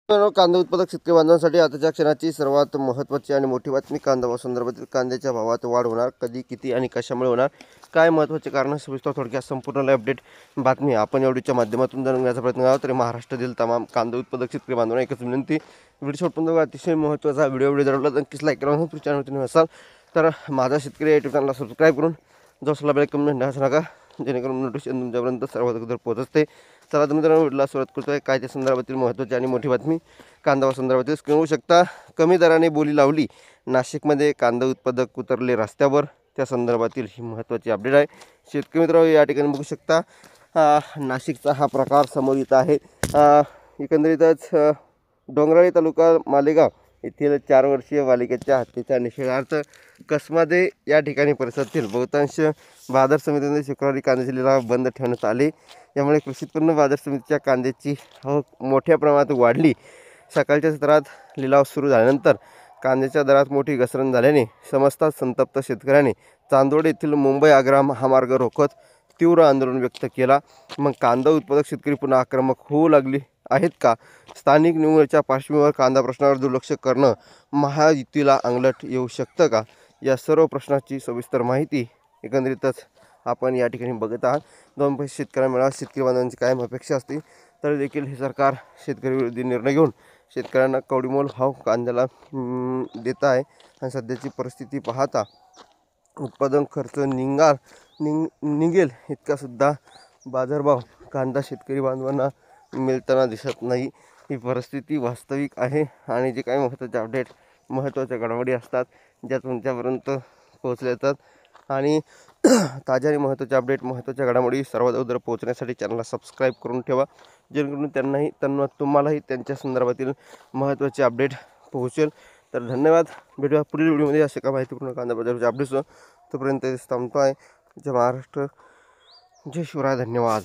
कांदा उत्पादक शेतकरी बांधवांसाठी आताच्या क्षणाची सर्वात महत्त्वाची आणि मोठी बातमी. कांदा संदर्भातील कांद्याच्या भावात वाढ होणार, कधी, किती आणि कशामुळे होणार, काय महत्त्वाचे कारण, सविस्तर थोडक्यात संपूर्ण अपडेट बातमी आपण एवढीच्या माध्यमातून जाणून घेण्याचा प्रयत्न करावा. तरी महाराष्ट्रातील तमाम कांदा उत्पादक शेतकरी बांधवांना एकच विनंती, व्हिडिओ शेवटपर्यंत बघा. अतिशय महत्त्वाचा व्हिडिओ जर नक्कीच लाईक करा. चॅनल असाल तर माझा शेतकरी यूट्यूब चॅनलला सबस्क्राईब करून जो सला बेल कमेंट असं नका, जेणेकरून नोटिफिकेशन तुमच्यापर्यंत सर्वात अगोदर पोहोचते. चला तर मित्रांनो, व्हिडिओला सुरुवात करतो आहे. काय त्या संदर्भातील महत्त्वाची आणि मोठी बातमी. कांदा संदर्भातील स्क्रीन होऊ शकता. कमी दराने बोली लावली, नाशिकमध्ये कांदा उत्पादक उतरले रस्त्यावर, त्या संदर्भातील ही महत्त्वाची अपडेट आहे. शेतकरी मित्रांनो, या ठिकाणी बघू शकता नाशिकचा हा प्रकार समोर येत आहे. एकंदरीतच डोंगराळी तालुका मालेगाव येथील 4 वर्षीय बालिकेच्या हत्येच्या निषेधार्थ कसमध्ये या ठिकाणी परिसरातील बहुतांश बाजार समितीमध्ये शुक्रवारी कांद्याचे लिलाव बंद ठेवण्यात आले. यामुळे कृषी उत्पन्न बाजार समितीच्या कांद्याची आवक मोठ्या प्रमाणात वाढली. सकाळच्या सत्रात लिलाव सुरू झाल्यानंतर कांद्याच्या दरात मोठी घसरण झाल्याने समजतात संतप्त शेतकऱ्यांनी चांदोड येथील मुंबई आग्रा महामार्ग रोखत तीव्र आंदोलन व्यक्त केला. मग कांदा उत्पादक शेतकरी पुन्हा आक्रमक होऊ लागली आहेत का? स्थानिक निवडणुकीच्या पार्श्वभूमीवर कांदा प्रश्नावर दुर्लक्ष करणं महायुतीला अंगलट येऊ शकतं का? या सर्व प्रश्नाची सविस्तर माहिती एकंदरीतच आपण या ठिकाणी बघत आहात. 2 पैसे शेतकऱ्यांना मिळावा, शेतकरी बांधवांची कायम अपेक्षा असते, तर देखील हे सरकार शेतकरी विरोधी निर्णय घेऊन शेतकऱ्यांना कवडीमोल भाव कांद्याला देत आहे. आणि सध्याची परिस्थिती पाहता उत्पादन खर्च निघेल इतकासुद्धा बाजारभाव कांदा शेतकरी बांधवांना मिळताना दिसत नाही. ही परिस्थिती वास्तविक आहे. आणि जे काही महत्त्वाचे अपडेट, महत्त्वाच्या घडामोडी असतात ज्या तुमच्यापर्यंत पोहोचल्या जातात, आणि ताज्या आणि महत्त्वाचे अपडेट, महत्त्वाच्या घडामोडी सर्वात अगोदर पोहोचण्यासाठी चॅनलला सबस्क्राईब करून ठेवा, जेणेकरून तुम्हालाही त्यांच्या संदर्भातील महत्त्वाचे अपडेट पोहोचेल. तर धन्यवाद. भेटूया पुढील व्हिडिओमध्ये असे का माहितीपूर्ण कांदा बाजाराचे अपडेट्स. तोपर्यंत थांबतो आहे. जय महाराष्ट्र, जय शिवराय. धन्यवाद.